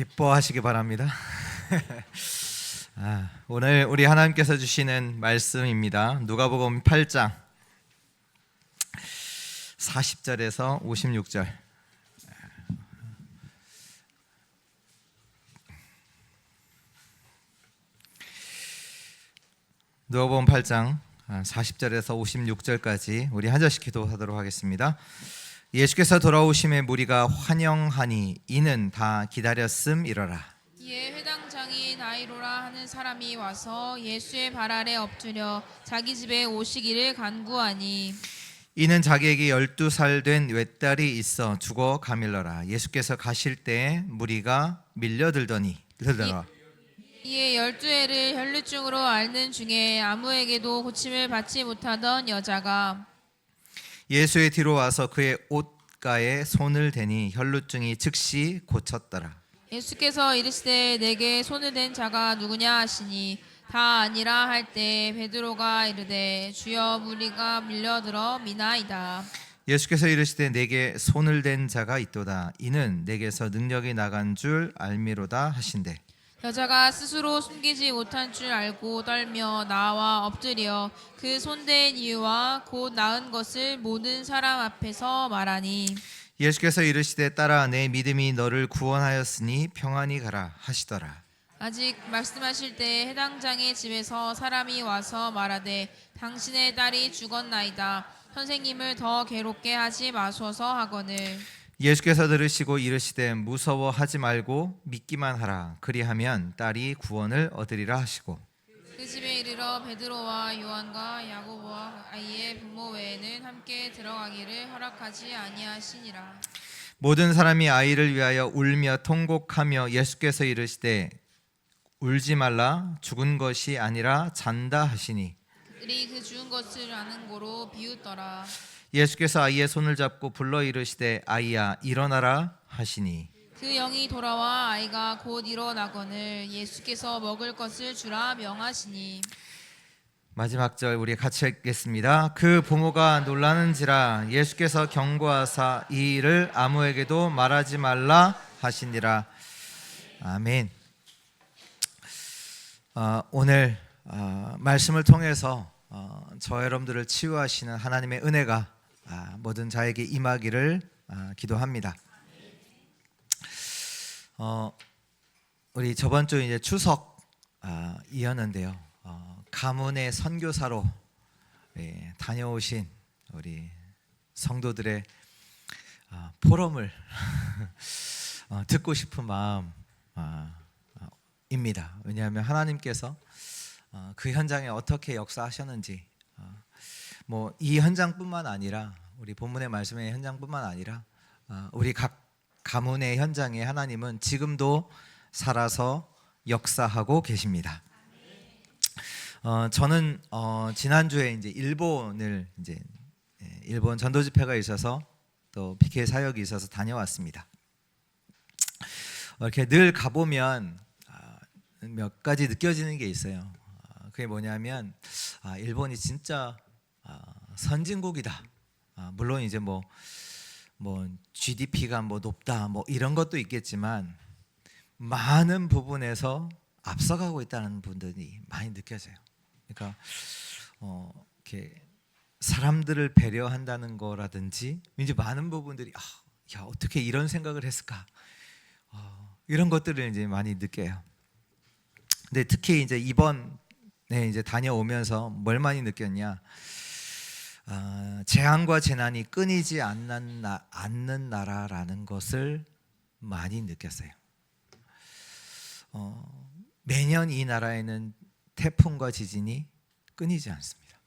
기뻐하시기 바랍니다. 오늘 우리 하나님께서 주시는 말씀입니다. 누가복음 8장 40절에서 56절. 누가복음 8장 40절에서 56절까지 우리 한 절씩 기도하도록 하겠습니다. 예수께서 돌아오심에 무리가 환영하니 이는 다 기다렸음이로라. 이에 회당장인 아이로라 하는 사람이 와서 예수의 발 아래 엎드려 자기 집에 오시기를 간구하니 이는 자기에게 12살 된 외딸이 있어 죽어 가밀러라. 예수께서 가실 때 무리가 밀려들더라. 이에 12해를 혈루증으로 앓는 중에 아무에게도 고침을 받지 못하던 여자가 예수의 뒤로 와서 그의 옷가에 손을 대니 혈루증이 즉시 고쳤더라. 예수께서 이르시되 내게 손을 댄 자가 누구냐 하시니 다 아니라 할 때 베드로가 이르되 주여 무리가 밀려들어 미나이다. 예수께서 이르시되 내게 손을 댄 자가 있도다. 이는 내게서 능력이 나간 줄 알미로다 하신대. 여자가 스스로 숨기지 못한 줄 알고 떨며 나와 엎드려 그 손댄 이유와 곧 나은 것을 모든 사람 앞에서 말하니 예수께서 이르시되 딸아 내 믿음이 너를 구원하였으니 평안히 가라 하시더라. 아직 말씀하실 때 해당장의 집에서 사람이 와서 말하되 당신의 딸이 죽었나이다. 선생님을 더 괴롭게 하지 마소서 하거늘 예수께서 들으시고 이르시되 무서워하지 말고 믿기만 하라. 그리하면 딸이 구원을 얻으리라 하시고 그 집에 이르러 베드로와 요한과 야고보와 아이의 부모 외에는 함께 들어가기를 허락하지 아니하시니라. 모든 사람이 아이를 위하여 울며 통곡하며 예수께서 이르시되 울지 말라 죽은 것이 아니라 잔다 하시니 그들이 그 죽은 것을 아는 고로 비웃더라. 예수께서 아이의 손을 잡고 불러 이르시되 아이야 일어나라 하시니 그 영이 돌아와 아이가 곧 일어나거늘 예수께서 먹을 것을 주라 명하시니 마지막 절 우리 같이 읽겠습니다. 그 부모가 놀라는지라 예수께서 경고하사 이 일을 아무에게도 말하지 말라 하시니라. 아멘. 오늘 말씀을 통해서 저 여러분들을 치유하시는 하나님의 은혜가 모든 자에게 임하기를 기도합니다. 우리 저번 주 이제 추석 이었는데요. 가문의 선교사로 다녀오신 우리 성도들의 포럼을 듣고 싶은 마음입니다. 왜냐하면 하나님께서 그 현장에 어떻게 역사하셨는지 뭐 이 현장뿐만 아니라 우리 본문의 말씀의 현장뿐만 아니라 우리 각 가문의 현장에 하나님은 지금도 살아서 역사하고 계십니다. 저는 지난주에 이제 일본을 일본 전도 집회가 있어서 또 PK 사역이 있어서 다녀왔습니다. 이렇게 늘 가보면 몇 가지 느껴지는 게 있어요. 그게 뭐냐면 일본이 진짜 선진국이다. 물론 이제 뭐 GDP가 뭐 높다 뭐 이런 것도 있겠지만 많은 부분에서 앞서가고 있다는 분들이 많이 느껴져요. 그러니까 이렇게 사람들을 배려한다는 거라든지 이제 많은 부분들이 야 어떻게 이런 생각을 했을까 이런 것들을 이제 많이 느껴요. 근데 특히 이제 이번에 이제 다녀오면서 뭘 많이 느꼈냐? 재앙과 재난이 끊이지 않는 나라라는 것을 많이 느꼈어요. 매년 이 나라에는 태풍과 지진이 끊이지 않습니다.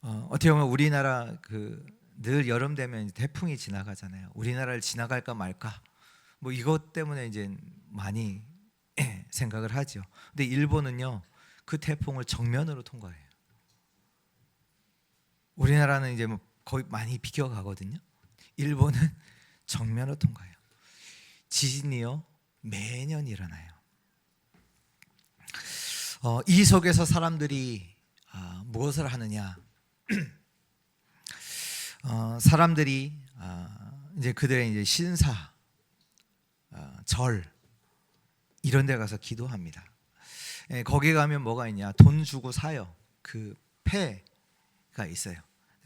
어떻게 보면 우리나라 늘 여름 되면 태풍이 지나가잖아요. 우리나라를 지나갈까 말까 뭐 이것 때문에 이제 많이 생각을 하죠. 근데 일본은요 그 태풍을 정면으로 통과해요. 우리나라는 이제 뭐 거의 많이 비껴가거든요. 일본은 정면으로 통과해요. 지진이요 매년 일어나요. 이 속에서 사람들이 무엇을 하느냐? 사람들이 이제 그들의 이제 신사 절 이런 데 가서 기도합니다. 거기 가면 뭐가 있냐? 돈 주고 사요. 그 패가 있어요.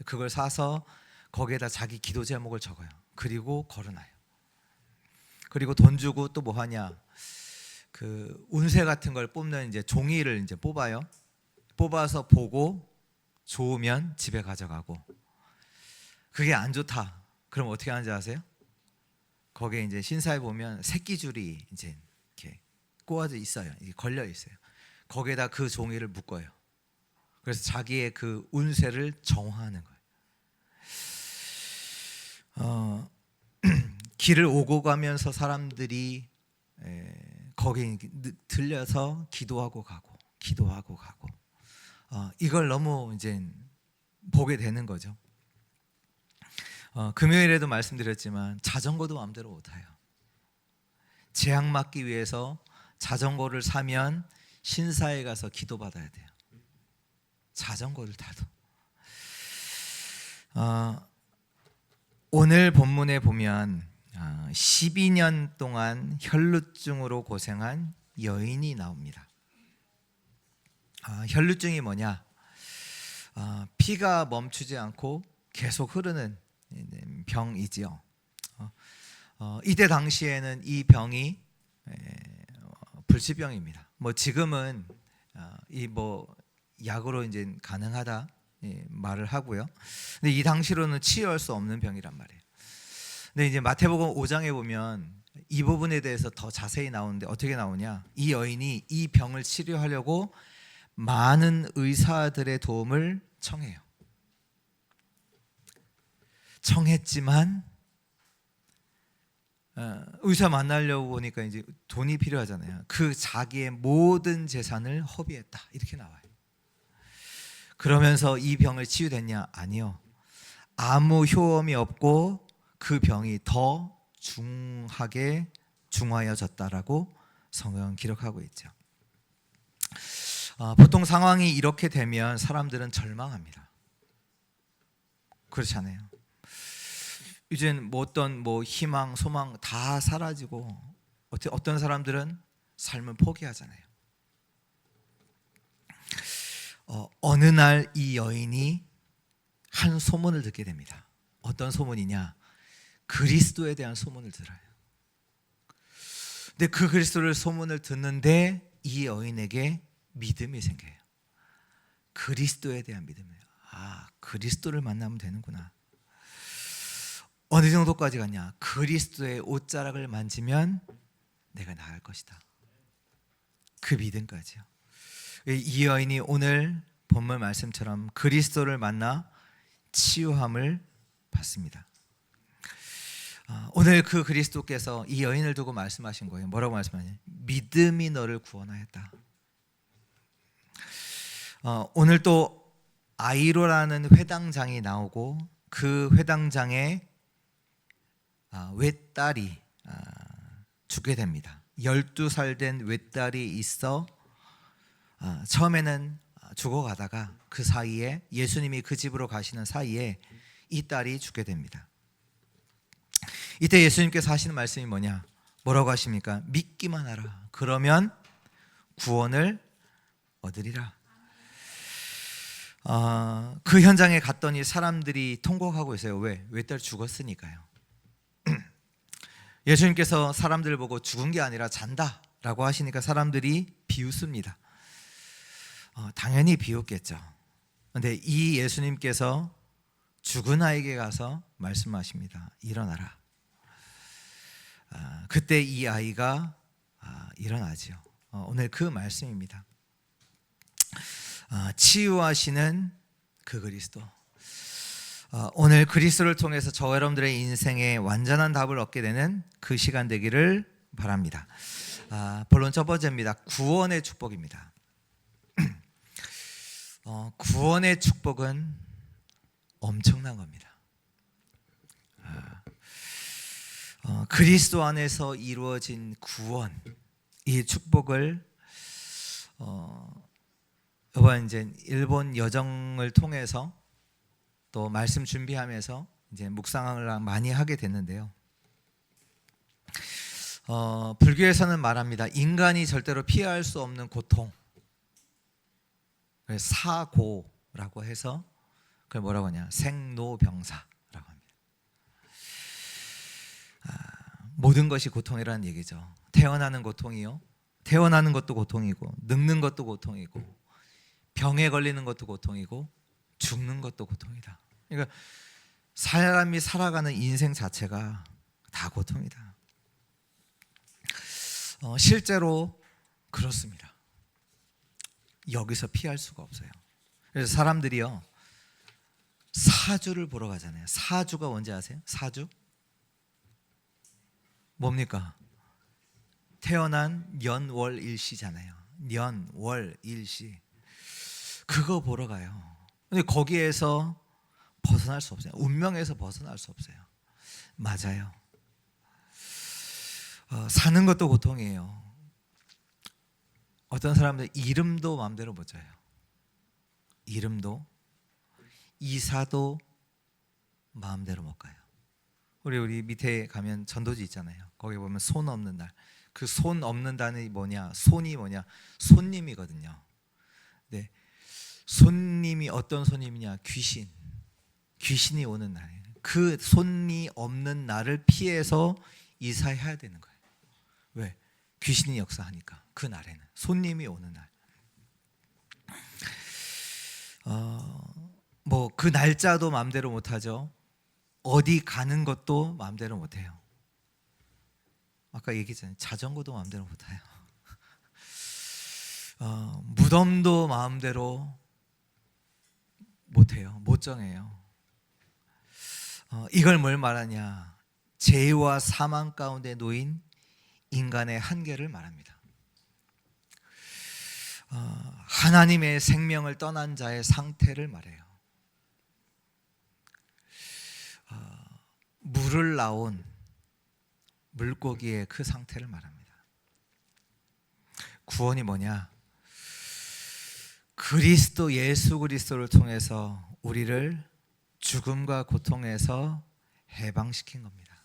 그걸 사서 거기에다 자기 기도 제목을 적어요. 그리고 걸어놔요. 그리고 돈 주고 또 뭐 하냐? 그 운세 같은 걸 뽑는 이제 종이를 이제 뽑아요. 뽑아서 보고 좋으면 집에 가져가고, 그게 안 좋다. 그럼 어떻게 하는지 아세요? 거기에 이제 신사에 보면 새끼줄이 이제 이렇게 꼬아져 있어요. 이게 걸려 있어요. 거기에다 그 종이를 묶어요. 그래서 자기의 그 운세를 정화하는 거예요. 길을 오고 가면서 사람들이 거기 들려서 기도하고 가고, 기도하고 가고, 이걸 너무 이제 보게 되는 거죠. 금요일에도 말씀드렸지만 자전거도 마음대로 못 타요. 재앙 막기 위해서 자전거를 사면 신사에 가서 기도받아야 돼요. 자전거를 타도. 오늘 본문에 보면 12년 동안 혈루증으로 고생한 여인이 나옵니다. 혈루증이 뭐냐? 피가 멈추지 않고 계속 흐르는 병이지요. 이때 당시에는 이 병이 불치병입니다. 뭐 지금은 이 뭐 약으로 이제 가능하다 말을 하고요. 근데 이 당시로는 치유할 수 없는 병이란 말이에요. 근데 이제 마태복음 5장에 보면 이 부분에 대해서 더 자세히 나오는데 어떻게 나오냐? 이 여인이 이 병을 치료하려고 많은 의사들의 도움을 청해요. 청했지만 의사 만나려고 보니까 이제 돈이 필요하잖아요. 그 자기의 모든 재산을 허비했다 이렇게 나와요. 그러면서 이 병을 치유됐냐? 아니요. 아무 효험이 없고 그 병이 더 중하여졌다라고 성경은 기록하고 있죠. 보통 상황이 이렇게 되면 사람들은 절망합니다. 그렇지 않아요? 이젠 뭐 어떤 희망, 소망 다 사라지고 어떤 사람들은 삶을 포기하잖아요. 어느 날 이 여인이 한 소문을 듣게 됩니다. 어떤 소문이냐? 그리스도에 대한 소문을 들어요. 근데 그 그리스도를 소문을 듣는데 이 여인에게 믿음이 생겨요. 그리스도에 대한 믿음이에요. 그리스도를 만나면 되는구나. 어느 정도까지 갔냐? 그리스도의 옷자락을 만지면 내가 나을 것이다. 그 믿음까지요. 이 여인이 오늘 본문 말씀처럼 그리스도를 만나 치유함을 받습니다. 오늘 그 그리스도께서 이 여인을 두고 말씀하신 거예요. 뭐라고 말씀하냐? 믿음이 너를 구원하였다. 오늘 또 아이로라는 회당장이 나오고 그 회당장에 외딸이 죽게 됩니다. 12살 된 외딸이 있어 처음에는 죽어가다가 그 사이에 예수님이 그 집으로 가시는 사이에 이 딸이 죽게 됩니다. 이때 예수님께서 하시는 말씀이 뭐냐? 뭐라고 하십니까? 믿기만 하라. 그러면 구원을 얻으리라. 그 현장에 갔더니 사람들이 통곡하고 있어요. 왜? 외딸 죽었으니까요. 예수님께서 사람들을 보고 죽은 게 아니라 잔다라고 하시니까 사람들이 비웃습니다. 당연히 비웃겠죠. 그런데 이 예수님께서 죽은 아이에게 가서 말씀하십니다. 일어나라. 그때 이 아이가 일어나죠. 오늘 그 말씀입니다. 치유하시는 그 그리스도. 오늘 그리스도를 통해서 저와 여러분들의 인생에 완전한 답을 얻게 되는 그 시간 되기를 바랍니다. 본론 첫 번째입니다. 구원의 축복입니다. 구원의 축복은 엄청난 겁니다. 그리스도 안에서 이루어진 구원, 이 축복을 이번 이제 일본 여정을 통해서 또 말씀 준비하면서 이제 묵상을 많이 하게 됐는데요. 불교에서는 말합니다. 인간이 절대로 피할 수 없는 고통, 사고라고 해서 그걸 뭐라고 하냐, 생로병사라고 합니다. 모든 것이 고통이라는 얘기죠. 태어나는 고통이요, 태어나는 것도 고통이고, 늙는 것도 고통이고, 병에 걸리는 것도 고통이고, 죽는 것도 고통이다. 그러니까 사람이 살아가는 인생 자체가 다 고통이다. 실제로 그렇습니다. 여기서 피할 수가 없어요. 그래서 사람들이요, 사주를 보러 가잖아요. 사주가 뭔지 아세요? 사주? 뭡니까? 태어난 년월일시잖아요. 년월일시. 그거 보러 가요. 근데 거기에서 벗어날 수 없어요. 운명에서 벗어날 수 없어요. 맞아요. 사는 것도 고통이에요. 어떤 사람들 이름도 마음대로 못 져요. 이름도, 이사도 마음대로 못 가요. 우리 밑에 가면 전도지 있잖아요. 거기 보면 손 없는 날. 그 손 없는 단이 뭐냐? 손이 뭐냐? 손님이거든요. 네. 손님이 어떤 손님이냐? 귀신이 오는 날이에요. 그 손이 없는 날을 피해서 이사해야 되는 거예요. 왜? 귀신이 역사하니까. 그 날에는 손님이 오는 날. 뭐 그 날짜도 마음대로 못하죠. 어디 가는 것도 마음대로 못해요. 아까 얘기했잖아요. 자전거도 마음대로 못해요. 무덤도 마음대로 못해요. 못 정해요. 이걸 뭘 말하냐? 죄와 사망 가운데 놓인 인간의 한계를 말합니다. 하나님의 생명을 떠난 자의 상태를 말해요. 물을 나온 물고기의 그 상태를 말합니다. 구원이 뭐냐? 그리스도, 예수 그리스도를 통해서 우리를 죽음과 고통에서 해방시킨 겁니다.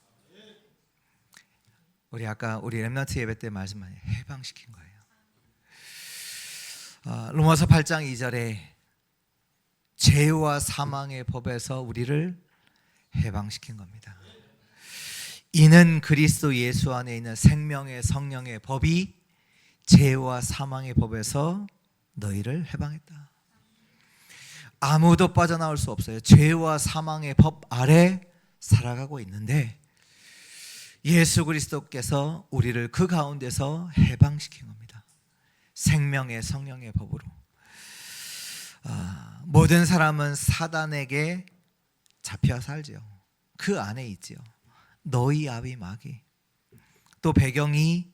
우리 렘넌트 예배 때 말씀하니 해방시킨 거예요. 로마서 8장 2절에 죄와 사망의 법에서 우리를 해방시킨 겁니다. 이는 그리스도 예수 안에 있는 생명의 성령의 법이 죄와 사망의 법에서 너희를 해방했다. 아무도 빠져나올 수 없어요. 죄와 사망의 법 아래 살아가고 있는데 예수 그리스도께서 우리를 그 가운데서 해방시킨 겁니다. 생명의 성령의 법으로. 모든 사람은 사단에게 잡혀 살지요. 그 안에 있지요. 너희 아비 마귀. 또 배경이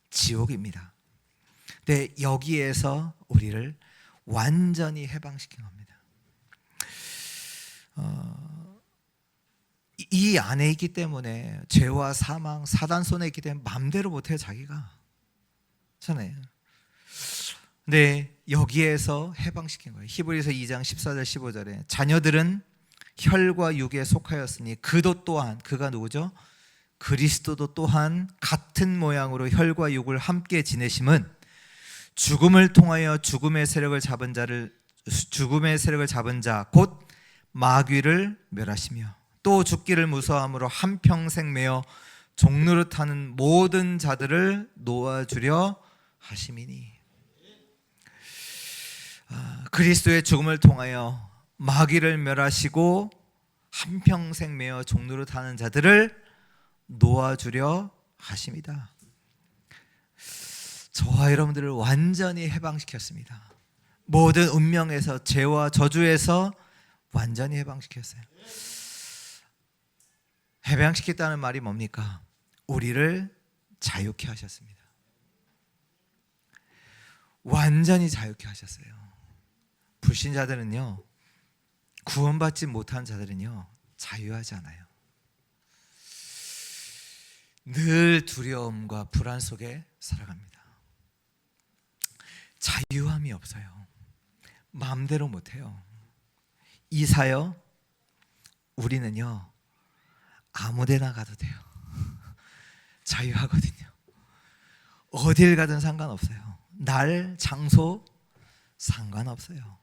지옥입니다. 근데 여기에서 우리를 완전히 해방시킨 겁니다. 이 안에 있기 때문에 죄와 사망, 사단 손에 있기 때문에 마음대로 못해요. 자기가. 그렇잖아요. 근데 여기에서 해방시킨 거예요. 히브리서 2장 14절 15절에 자녀들은 혈과 육에 속하였으니 그도 또한, 그가 누구죠? 그리스도도 또한 같은 모양으로 혈과 육을 함께 지내심은 죽음을 통하여 죽음의 세력을 잡은 자 곧 마귀를 멸하시며 또 죽기를 무서워함으로 한평생 매어 종노릇하는 모든 자들을 놓아주려 하심이니. 그리스도의 죽음을 통하여 마귀를 멸하시고 한평생 매어 종노릇하는 자들을 놓아주려 하심이다. 저와 여러분들을 완전히 해방시켰습니다. 모든 운명에서, 죄와 저주에서 완전히 해방시켰어요. 해방시켰다는 말이 뭡니까? 우리를 자유케 하셨습니다. 완전히 자유케 하셨어요. 불신자들은요, 구원받지 못한 자들은요, 자유하지 않아요. 늘 두려움과 불안 속에 살아갑니다. 자유함이 없어요. 마음대로 못해요. 이사요, 우리는요 아무데나 가도 돼요. 자유하거든요. 어딜 가든 상관없어요. 날, 장소 상관없어요.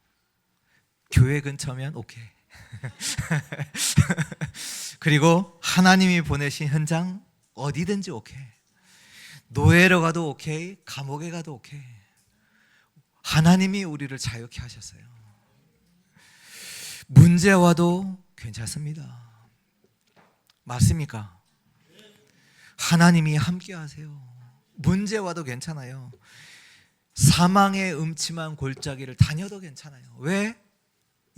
교회 근처면 오케이. 그리고 하나님이 보내신 현장 어디든지 오케이. 노예로 가도 오케이, 감옥에 가도 오케이. 하나님이 우리를 자유케 하셨어요. 문제 와도 괜찮습니다. 맞습니까? 하나님이 함께 하세요. 문제 와도 괜찮아요. 사망의 음침한 골짜기를 다녀도 괜찮아요. 왜?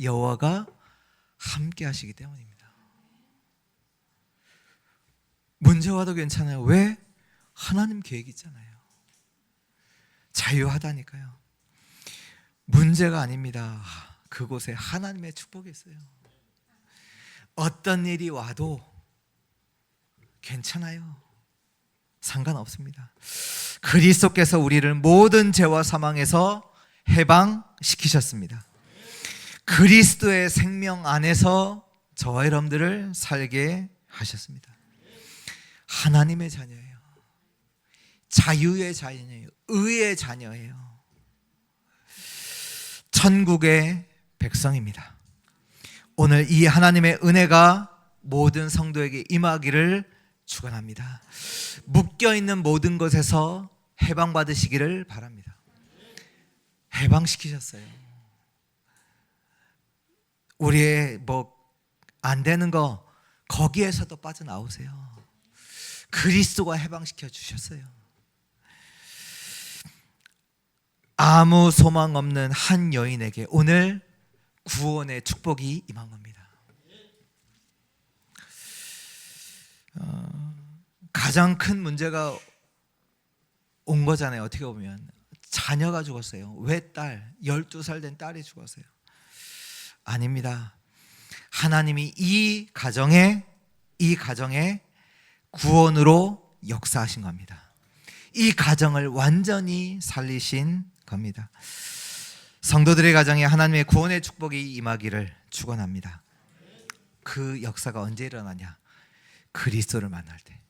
여호와가 함께 하시기 때문입니다. 문제 와도 괜찮아요. 왜? 하나님 계획이 있잖아요. 자유하다니까요. 문제가 아닙니다. 그곳에 하나님의 축복이 있어요. 어떤 일이 와도 괜찮아요. 상관없습니다. 그리스도께서 우리를 모든 죄와 사망에서 해방시키셨습니다. 그리스도의 생명 안에서 저와 여러분들을 살게 하셨습니다. 하나님의 자녀예요. 자유의 자녀예요. 의의 자녀예요. 천국의 백성입니다. 오늘 이 하나님의 은혜가 모든 성도에게 임하기를 축원합니다. 묶여있는 모든 것에서 해방받으시기를 바랍니다. 해방시키셨어요. 우리의 안 되는 거 거기에서도 빠져나오세요. 그리스도가 해방시켜 주셨어요. 아무 소망 없는 한 여인에게 오늘 구원의 축복이 임한 겁니다. 가장 큰 문제가 온 거잖아요. 어떻게 보면 자녀가 죽었어요. 왜 딸? 12살 된 딸이 죽었어요. 아닙니다. 하나님이 이 가정에 구원으로 역사하신 겁니다. 이 가정을 완전히 살리신 겁니다. 성도들의 가정에 하나님의 구원의 축복이 임하기를 축원합니다. 그 역사가 언제 일어나냐? 그리스도를 만날 때.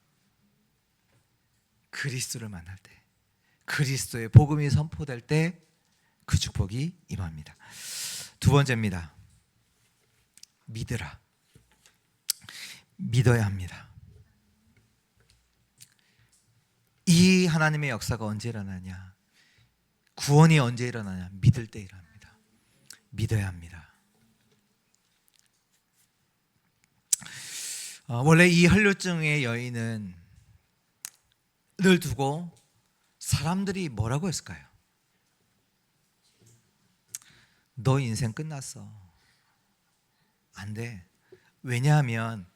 그리스도를 만날 때. 그리스도의 복음이 선포될 때 그 축복이 임합니다. 두 번째입니다. 믿으라. 믿어야 합니다. 이 하나님의 역사가 언제 일어나냐? 구원이 언제 일어나냐? 믿을 때 일어납니다. 믿어야 합니다. 원래 이 혈루증의 여인은 늘 두고 사람들이 뭐라고 했을까요? 너 인생 끝났어. 안 돼. 왜냐하면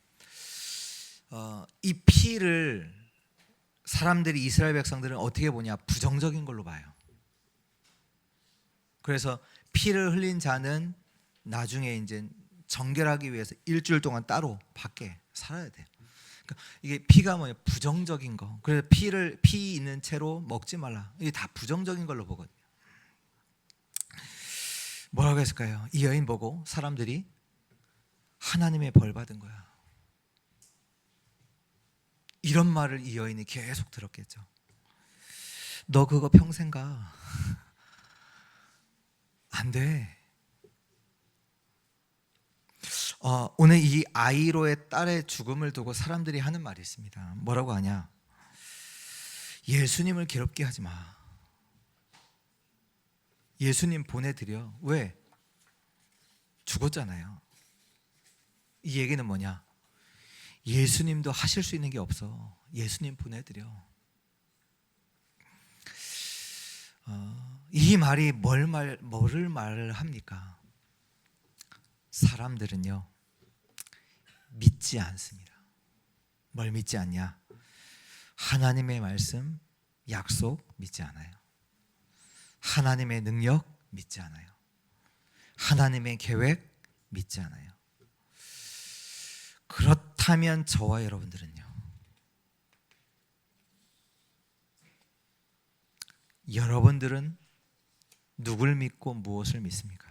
이 피를 사람들이, 이스라엘 백성들은 어떻게 보냐? 부정적인 걸로 봐요. 그래서 피를 흘린 자는 나중에 이제 정결하기 위해서 일주일 동안 따로 밖에 살아야 돼요. 그러니까 이게 피가 뭐냐? 부정적인 거. 그래서 피 있는 채로 먹지 말라. 이게 다 부정적인 걸로 보거든요. 뭐라고 했을까요? 이 여인 보고 사람들이 하나님의 벌 받은 거야. 이런 말을 이 여인이 계속 들었겠죠. 너 그거 평생 가. 안 돼. 오늘 이 아이로의 딸의 죽음을 두고 사람들이 하는 말이 있습니다. 뭐라고 하냐? 예수님을 괴롭게 하지 마. 예수님 보내드려. 왜? 죽었잖아요. 이 얘기는 뭐냐? 예수님도 하실 수 있는 게 없어. 예수님 보내드려. 이 말이 뭐를 말을 합니까? 사람들은요 믿지 않습니다. 뭘 믿지 않냐? 하나님의 말씀, 약속 믿지 않아요. 하나님의 능력 믿지 않아요. 하나님의 계획 믿지 않아요. 그렇다면 저와 여러분들은요, 여러분들은 누굴 믿고 무엇을 믿습니까?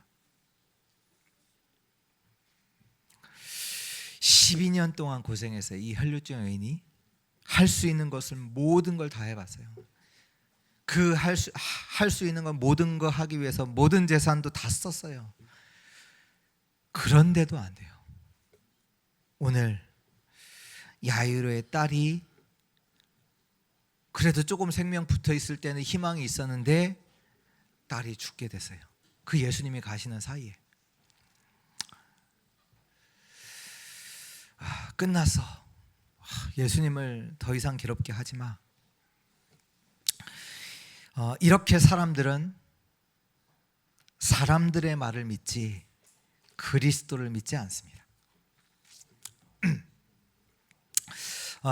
12년 동안 고생했어요. 이 혈루증 여인이 할 수 있는 것을 모든 걸 다 해봤어요. 그 할 수 있는 건 모든 거 하기 위해서 모든 재산도 다 썼어요. 그런데도 안 돼요. 오늘 야이로의 딸이 그래도 조금 생명 붙어 있을 때는 희망이 있었는데 딸이 죽게 됐어요. 그 예수님이 가시는 사이에. 끝났어. 예수님을 더 이상 괴롭게 하지 마. 이렇게 사람들은 사람들의 말을 믿지 그리스도를 믿지 않습니다.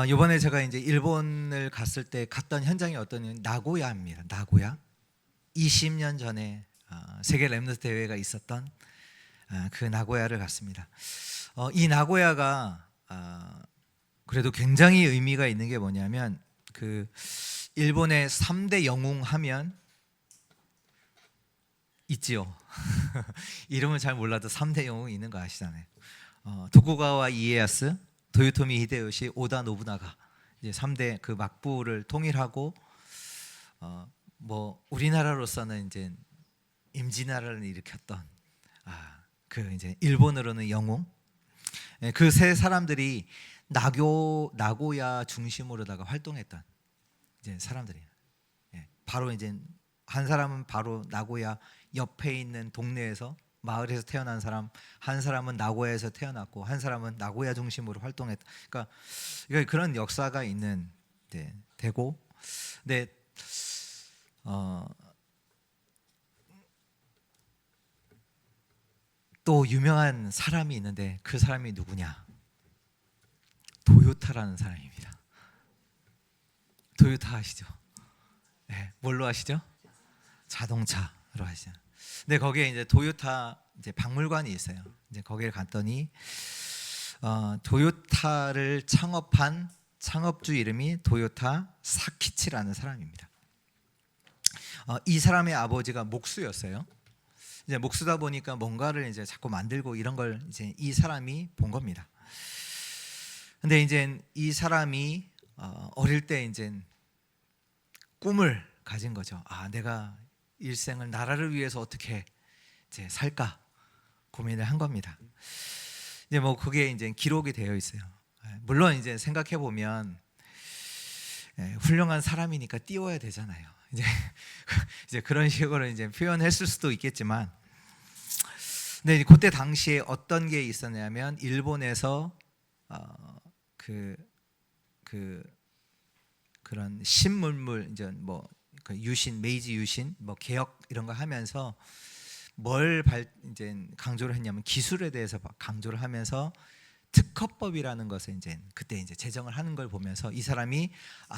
이번에 제가 이제 일본을 갔을 때 갔던 현장이 어떤 나고야입니다. 나고야. 20년 전에 세계 랩너스 대회가 있었던 그 나고야를 갔습니다. 이 나고야가 그래도 굉장히 의미가 있는 게 뭐냐면 그 일본의 3대 영웅 하면 있지요. 이름은 잘 몰라도 3대 영웅이 있는 거 아시잖아요. 도쿠가와 이에야스, 도요토미 히데요시, 오다 노부나가 이제 3대 그 막부를 통일하고 뭐 우리나라로서는 이제 임진왜란을 일으켰던 그 이제 일본으로는 영웅. 그 세 사람들이 나고야 중심으로다가 활동했던 이제 사람들이에요. 바로 이제 한 사람은 바로 나고야 옆에 있는 동네에서 마을에서 태어난 사람, 한 사람은 나고야에서 태어났고 한 사람은 나고야 중심으로 활동했다. 그러니까 그런 역사가 있는 되고, 근데 또 유명한 사람이 있는데 그 사람이 누구냐? 도요타라는 사람입니다. 도요타 아시죠? 네, 뭘로 아시죠? 자동차로 아시죠? 근데 거기에 이제 도요타 이제 박물관이 있어요. 이제 거기를 갔더니 도요타를 창업한 창업주 이름이 도요타 사키치라는 사람입니다. 이 사람의 아버지가 목수였어요. 이제 목수다 보니까 뭔가를 이제 자꾸 만들고 이런 걸 이제 이 사람이 본 겁니다. 근데 이제 이 사람이 어릴 때 이제 꿈을 가진 거죠. 내가 일생을 나라를 위해서 어떻게 이제 살까 고민을 한 겁니다. 이제 뭐 그게 이제 기록이 되어 있어요. 물론 이제 생각해 보면 훌륭한 사람이니까 띄워야 되잖아요. 이제 그런 식으로 이제 표현했을 수도 있겠지만, 근데 그때 당시에 어떤 게 있었냐면 일본에서 그런 신문물 이제 뭐 그 유신, 메이지 유신, 뭐 개혁 이런 거 하면서 뭘 이제 강조를 했냐면 기술에 대해서 강조를 하면서 특허법이라는 것을 이제 그때 이제 제정을 하는 걸 보면서 이 사람이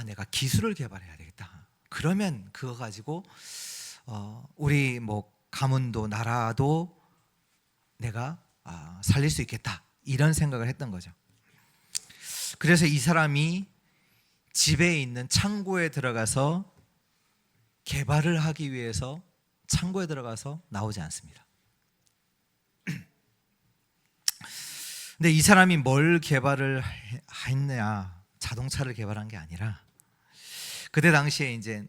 내가 기술을 개발해야 되겠다. 그러면 그거 가지고 우리 뭐 가문도 나라도 내가 살릴 수 있겠다. 이런 생각을 했던 거죠. 그래서 이 사람이 집에 있는 창고에 들어가서 개발을 하기 위해서 창고에 들어가서 나오지 않습니다. 근데 이 사람이 뭘 개발을 했냐? 자동차를 개발한 게 아니라 그때 당시에 이제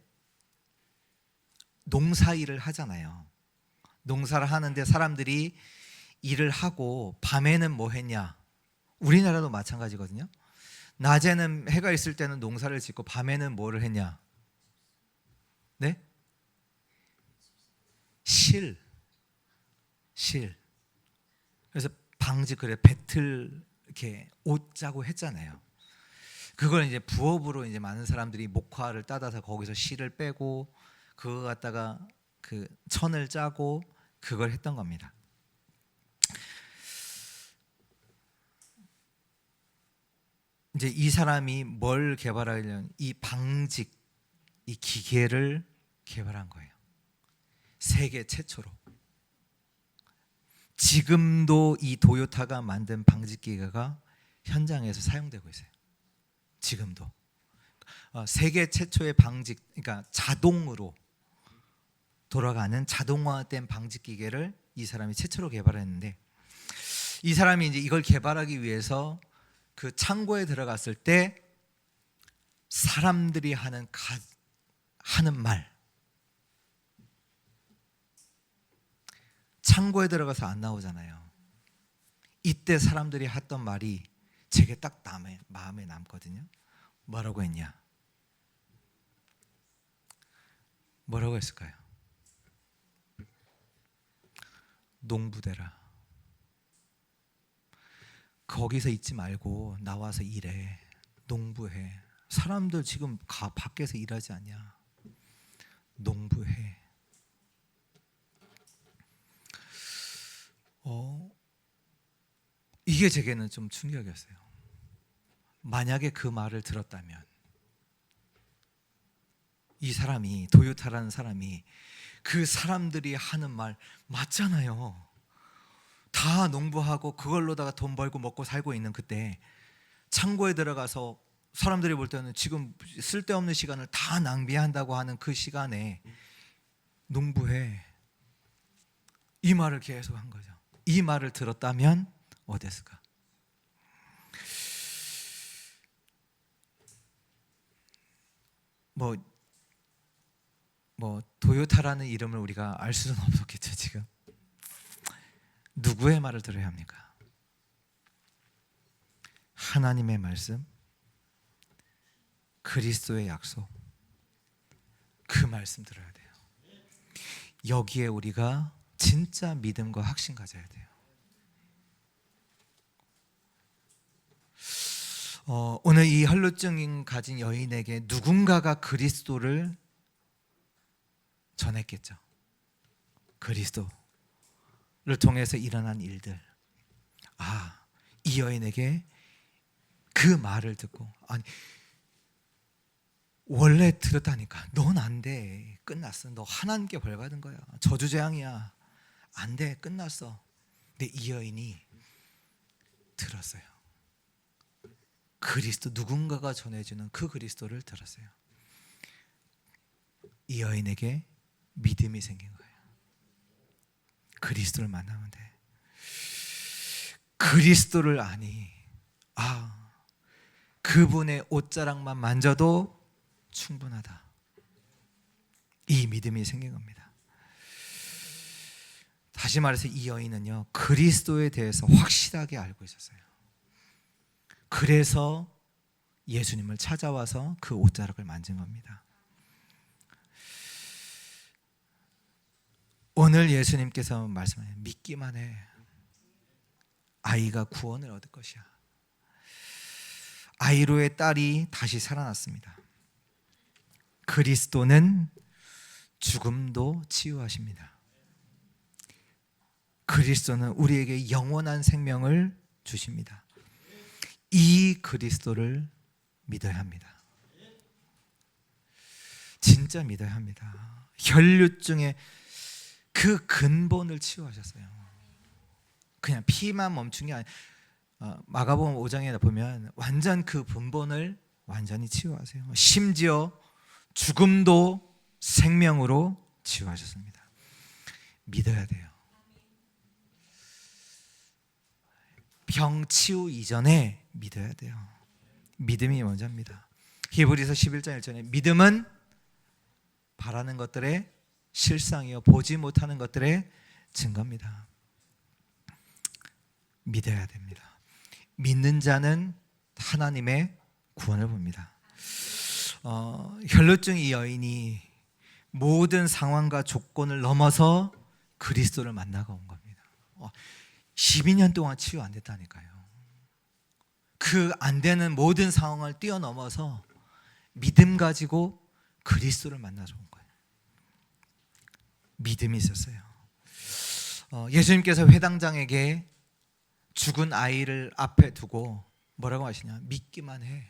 농사일을 하잖아요. 농사를 하는데 사람들이 일을 하고 밤에는 뭐 했냐? 우리나라도 마찬가지거든요. 낮에는 해가 있을 때는 농사를 짓고 밤에는 뭐를 했냐? 네? 실. 그래서 방지 그래 배틀 이렇게 옷 짜고 했잖아요. 그걸 이제 부업으로 이제 많은 사람들이 목화를 따다서 거기서 실을 빼고 그거 갖다가 그 천을 짜고 그걸 했던 겁니다. 이제 이 사람이 뭘 개발하려면 이 방직, 이 기계를 개발한 거예요. 세계 최초로. 지금도 이 도요타가 만든 방직 기계가 현장에서 사용되고 있어요. 지금도. 세계 최초의 방직, 그러니까 자동으로 돌아가는 자동화된 방직 기계를 이 사람이 최초로 개발했는데, 이 사람이 이제 이걸 개발하기 위해서 그 창고에 들어갔을 때 사람들이 하는 말, 창고에 들어가서 안 나오잖아요. 이때 사람들이 했던 말이 제게 딱 마음에 남거든요. 뭐라고 했냐? 뭐라고 했을까요? 농부되라. 거기서 있지 말고 나와서 일해. 농부해. 사람들 지금 밖에서 일하지 않냐? 농부해. 이게 제게는 좀 충격이었어요. 만약에 그 말을 들었다면, 이 사람이, 도요타라는 사람이 그 사람들이 하는 말 맞잖아요. 다 농부하고 그걸로다가 돈 벌고 먹고 살고 있는 그때 창고에 들어가서 사람들이 볼 때는 지금 쓸데없는 시간을 다 낭비한다고 하는 그 시간에 농부해. 이 말을 계속 한 거죠. 이 말을 들었다면 어땠을까? 도요타라는 이름을 우리가 알 수는 없었겠죠. 지금 누구의 말을 들어야 합니까? 하나님의 말씀, 그리스도의 약속, 그 말씀 들어야 돼요. 여기에 우리가 진짜 믿음과 확신 가져야 돼요. 오늘 이 혈루증 가진 여인에게 누군가가 그리스도를 전했겠죠. 그리스도를 통해서 일어난 일들. 이 여인에게 그 말을 듣고, 아니 원래 들었다니까. 넌 안 돼. 끝났어. 너 하나님께 벌 받은 거야. 저주재앙이야. 안 돼. 끝났어. 근데 이 여인이 들었어요. 그리스도, 누군가가 전해주는 그 그리스도를 들었어요. 이 여인에게 믿음이 생긴 거예요. 그리스도를 만나면 돼. 그리스도를 아니, 그분의 옷자락만 만져도 충분하다. 이 믿음이 생긴 겁니다. 다시 말해서 이 여인은요, 그리스도에 대해서 확실하게 알고 있었어요. 그래서 예수님을 찾아와서 그 옷자락을 만진 겁니다. 오늘 예수님께서 말씀하세요. 믿기만 해. 아이가 구원을 얻을 것이야. 아이로의 딸이 다시 살아났습니다. 그리스도는 죽음도 치유하십니다. 그리스도는 우리에게 영원한 생명을 주십니다. 이 그리스도를 믿어야 합니다. 진짜 믿어야 합니다. 혈류증의 그 근본을 치유하셨어요. 그냥 피만 멈춘 게 아니라 마가복음 5장에 보면 완전 그 근본을 완전히 치유하세요. 심지어 죽음도 생명으로 치유하셨습니다. 믿어야 돼요. 병 치유 이전에 믿어야 돼요. 믿음이 먼저입니다. 히브리서 11장 1절에 믿음은 바라는 것들의 실상이요 보지 못하는 것들의 증거입니다. 믿어야 됩니다. 믿는 자는 하나님의 구원을 봅니다. 혈루증 이 여인이 모든 상황과 조건을 넘어서 그리스도를 만나고 온 겁니다. 12년 동안 치유 안 됐다니까요. 그 안 되는 모든 상황을 뛰어넘어서 믿음 가지고 그리스도를 만나서 온 거예요. 믿음이 있었어요. 예수님께서 회당장에게 죽은 아이를 앞에 두고 뭐라고 하시냐? 믿기만 해.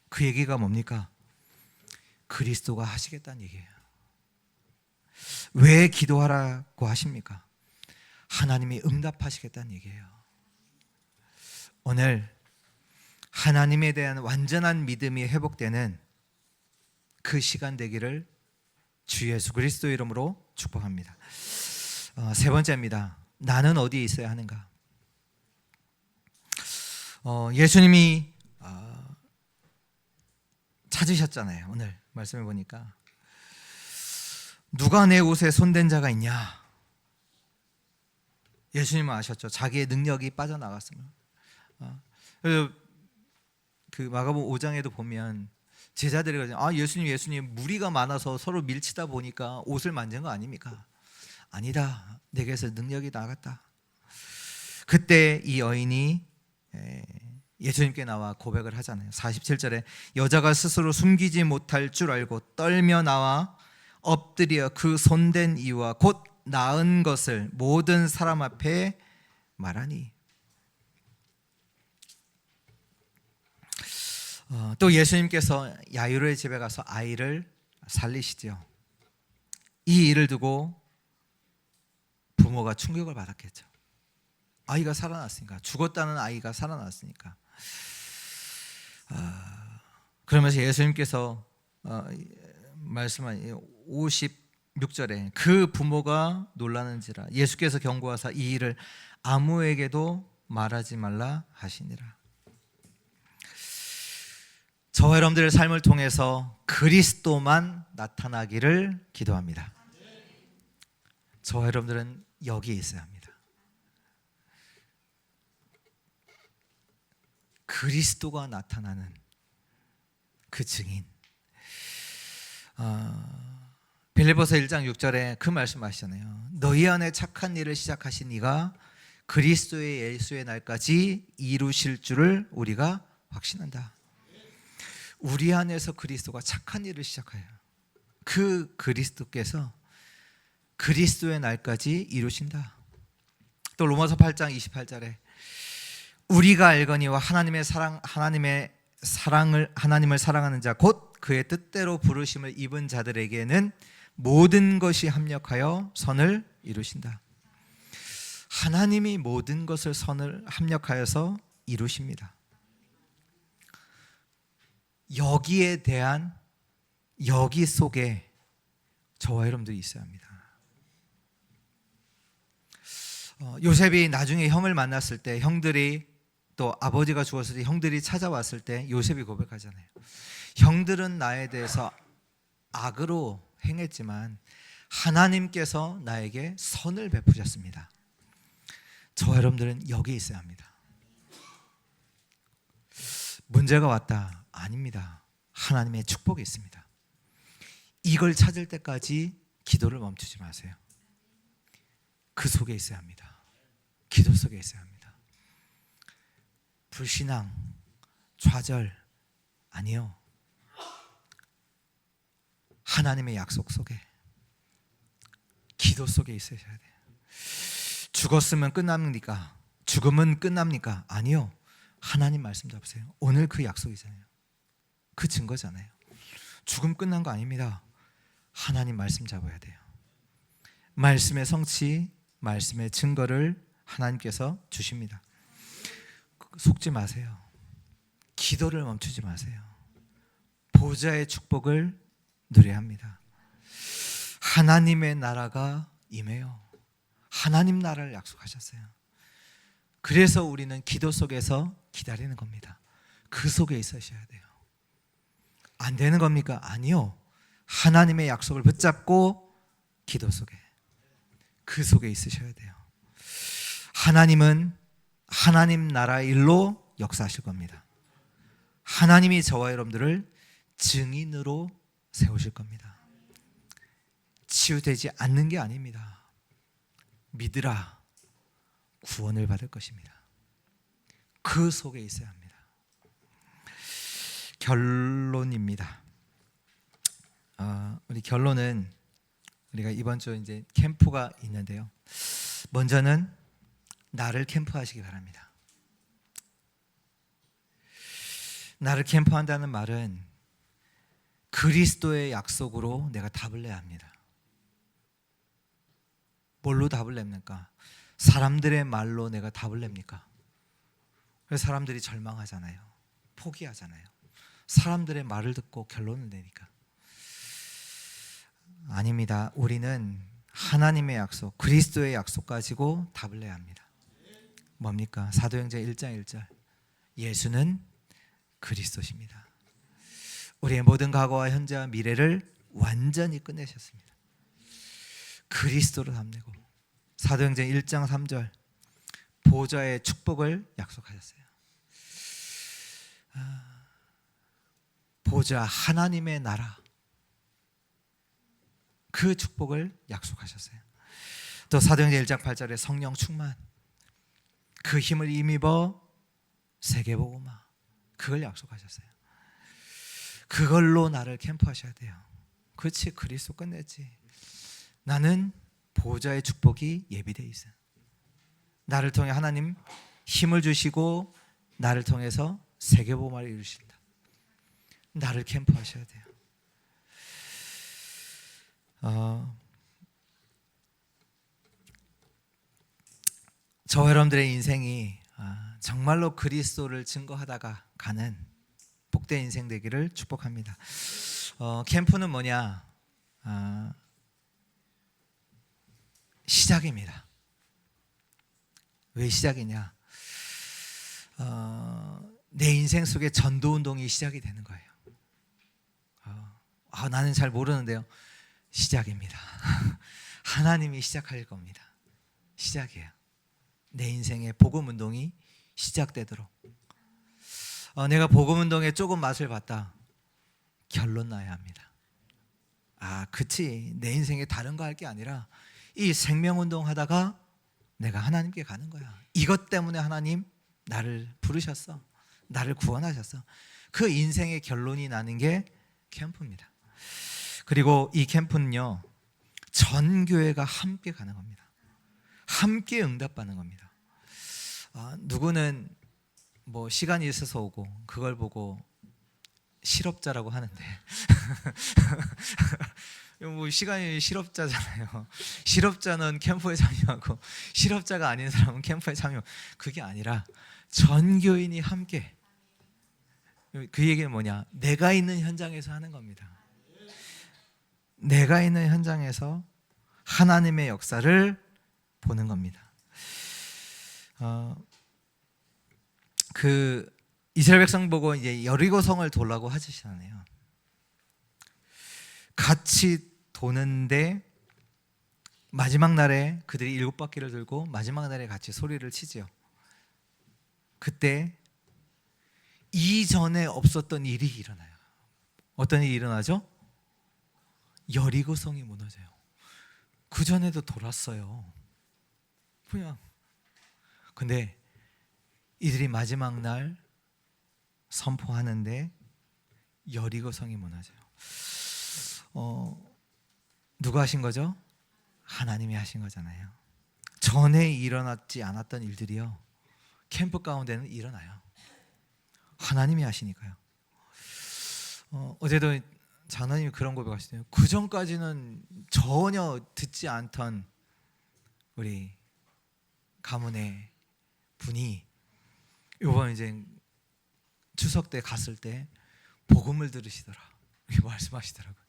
그 얘기가 뭡니까? 그리스도가 하시겠다는 얘기예요. 왜 기도하라고 하십니까? 하나님이 응답하시겠다는 얘기예요. 오늘 하나님에 대한 완전한 믿음이 회복되는 그 시간 되기를 주 예수 그리스도 이름으로 축복합니다. 세 번째입니다. 나는 어디에 있어야 하는가? 예수님이 찾으셨잖아요. 오늘 말씀해 보니까 누가 내 옷에 손댄 자가 있냐? 예수님은 아셨죠. 자기의 능력이 빠져나갔으면. 그래서 그 마가복음 5장에도 보면 제자들이 그러잖아요. 예수님 무리가 많아서 서로 밀치다 보니까 옷을 만진 거 아닙니까? 아니다. 내게서 능력이 나갔다. 그때 이 여인이 예수님께 나와 고백을 하잖아요. 47절에 여자가 스스로 숨기지 못할 줄 알고 떨며 나와 엎드려 그 손댄 이유와 곧 나은 것을 모든 사람 앞에 말하니. 또 예수님께서 야이로의 집에 가서 아이를 살리시죠. 이 일을 두고 부모가 충격을 받았겠죠. 아이가 살아났으니까, 죽었다는 아이가 살아났으니까. 그러면서 예수님께서 말씀한 56절에 그 부모가 놀라는지라 예수께서 경고하사 이 일을 아무에게도 말하지 말라 하시니라. 저와 여러분들의 삶을 통해서 그리스도만 나타나기를 기도합니다. 저와 여러분들은 여기에 있어야 합니다. 그리스도가 나타나는 그 증인. 빌립보서 1장 6절에 그 말씀하시잖아요. 너희 안에 착한 일을 시작하신 이가 그리스도의 예수의 날까지 이루실 줄을 우리가 확신한다. 우리 안에서 그리스도가 착한 일을 시작해요. 그 그리스도께서 그리스도의 날까지 이루신다. 또 로마서 8장 28절에 우리가 알거니와 하나님을 사랑하는 자 곧 그의 뜻대로 부르심을 입은 자들에게는 모든 것이 합력하여 선을 이루신다. 하나님이 모든 것을 선을 합력하여서 이루십니다. 여기에 대한 여기 속에 저와 여러분들이 있어야 합니다. 요셉이 나중에 형을 만났을 때 형들이 또 아버지가 죽었을 때 형들이 찾아왔을 때 요셉이 고백하잖아요. 형들은 나에 대해서 악으로 행했지만 하나님께서 나에게 선을 베푸셨습니다. 저와 여러분들은 여기에 있어야 합니다. 문제가 왔다. 아닙니다. 하나님의 축복이 있습니다. 이걸 찾을 때까지 기도를 멈추지 마세요. 그 속에 있어야 합니다. 기도 속에 있어야 합니다. 불신앙, 좌절 아니요. 하나님의 약속 속에, 기도 속에 있으셔야 돼요. 죽었으면 끝납니까? 죽음은 끝납니까? 아니요. 하나님 말씀 잡으세요. 오늘 그 약속이잖아요. 그 증거잖아요. 죽음 끝난 거 아닙니다. 하나님 말씀 잡아야 돼요. 말씀의 성취, 말씀의 증거를 하나님께서 주십니다. 속지 마세요. 기도를 멈추지 마세요. 보좌의 축복을 누려야 합니다. 하나님의 나라가 임해요. 하나님 나라를 약속하셨어요. 그래서 우리는 기도 속에서 기다리는 겁니다. 그 속에 있으셔야 돼요. 안 되는 겁니까? 아니요. 하나님의 약속을 붙잡고 기도 속에, 그 속에 있으셔야 돼요. 하나님은 하나님 나라의 일로 역사하실 겁니다. 하나님이 저와 여러분들을 증인으로 세우실 겁니다. 치유되지 않는 게 아닙니다. 믿으라, 구원을 받을 것입니다. 그 속에 있어야 합니다. 결론입니다. 우리 결론은 우리가 이번 주 이제 캠프가 있는데요. 먼저는 나를 캠프하시기 바랍니다. 나를 캠프한다는 말은 그리스도의 약속으로 내가 답을 내야 합니다. 뭘로 답을 냅니까? 사람들의 말로 내가 답을 냅니까? 그래서 사람들이 절망하잖아요. 포기하잖아요. 사람들의 말을 듣고 결론을 내니까. 아닙니다. 우리는 하나님의 약속, 그리스도의 약속 가지고 답을 내야 합니다. 뭡니까? 사도행전 1장 1절. 예수는 그리스도십니다. 우리의 모든 과거와 현재와 미래를 완전히 끝내셨습니다. 그리스도로 답내고. 사도행전 1장 3절. 보좌의 축복을 약속하셨어요. 보좌 하나님의 나라, 그 축복을 약속하셨어요. 또 사도행전 1장 8절에 성령 충만, 그 힘을 힘입어 세계복음화, 그걸 약속하셨어요. 그걸로 나를 캠프하셔야 돼요. 그렇지, 그리스도 끝냈지. 나는 보좌의 축복이 예비되어 있어요. 나를 통해 하나님 힘을 주시고 나를 통해서 세계복음화를 이루신다. 나를 캠프하셔야 돼요. 저와 여러분들의 인생이 정말로 그리스도를 증거하다가 가는 복된 인생 되기를 축복합니다. 캠프는 뭐냐? 시작입니다. 왜 시작이냐? 내 인생 속에 전도운동이 시작이 되는 거예요. 나는 잘 모르는데요. 시작입니다. 하나님이 시작할 겁니다. 시작이에요. 내 인생의 복음운동이 시작되도록. 내가 복음운동에 조금 맛을 봤다. 결론 나야 합니다. 그치, 내 인생에 다른 거 할 게 아니라 이 생명운동 하다가 내가 하나님께 가는 거야. 이것 때문에 하나님 나를 부르셨어. 나를 구원하셨어. 그 인생의 결론이 나는 게 캠프입니다. 그리고 이 캠프는요, 전 교회가 함께 가는 겁니다. 함께 응답받는 겁니다. 누구는 뭐 시간이 있어서 오고 그걸 보고 실업자라고 하는데 뭐 시간이 실업자잖아요. 실업자는 캠프에 참여하고 실업자가 아닌 사람은 캠프에 참여. 그게 아니라 전 교인이 함께. 그 얘기는 뭐냐? 내가 있는 현장에서 하는 겁니다. 내가 있는 현장에서 하나님의 역사를 보는 겁니다. 그 이스라엘 백성 보고 이제 여리고성을 돌라고 하시잖아요. 같이 도는데 마지막 날에 그들이 7바퀴를 돌고 마지막 날에 같이 소리를 치지요. 그때 이전에 없었던 일이 일어나요. 어떤 일이 일어나죠? 여리고성이 무너져요. 그 전에도 돌았어요. 그냥. 근데 이들이 마지막 날 선포하는데 여리고성이 무너져요. 누가 하신 거죠? 하나님이 하신 거잖아요. 전에 일어났지 않았던 일들이요, 캠프 가운데는 일어나요. 하나님이 하시니까요. 어제도 장로님이 그런 고백하시대요. 그 전까지는 전혀 듣지 않던 우리 가문의 분이 이번 이제 추석 때 갔을 때 복음을 들으시더라, 이렇게 말씀하시더라고요.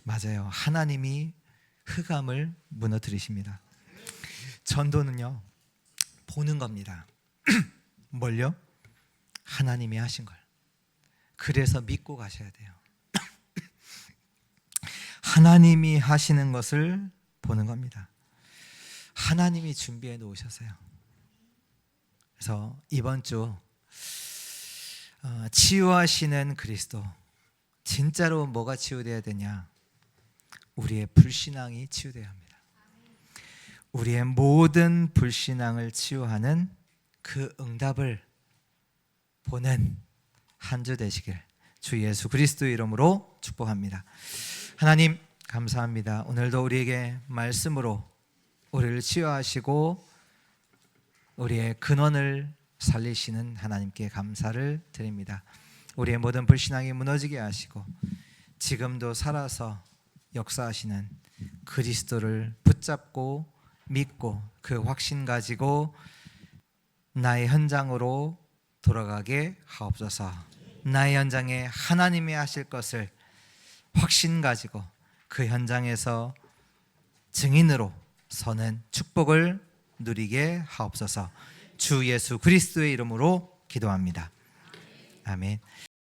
맞아요. 하나님이 흑암을 무너뜨리십니다. 전도는요, 보는 겁니다. 뭘요? 하나님이 하신 걸. 그래서 믿고 가셔야 돼요. 하나님이 하시는 것을 보는 겁니다. 하나님이 준비해 놓으셨어요. 그래서 이번 주 치유하시는 그리스도, 진짜로 뭐가 치유돼야 되냐? 우리의 불신앙이 치유돼야 합니다. 우리의 모든 불신앙을 치유하는 그 응답을 보는 한 주 되시길 주 예수 그리스도의 이름으로 축복합니다. 하나님 감사합니다. 오늘도 우리에게 말씀으로 우리를 치유하시고 우리의 근원을 살리시는 하나님께 감사를 드립니다. 우리의 모든 불신앙이 무너지게 하시고 지금도 살아서 역사하시는 그리스도를 붙잡고 믿고 그 확신 가지고 나의 현장으로 돌아가게 하옵소서. 나의 현장에 하나님이 하실 것을 확신 가지고 그 현장에서 증인으로 서는 축복을 누리게 하옵소서. 주 예수 그리스도의 이름으로 기도합니다. 아멘.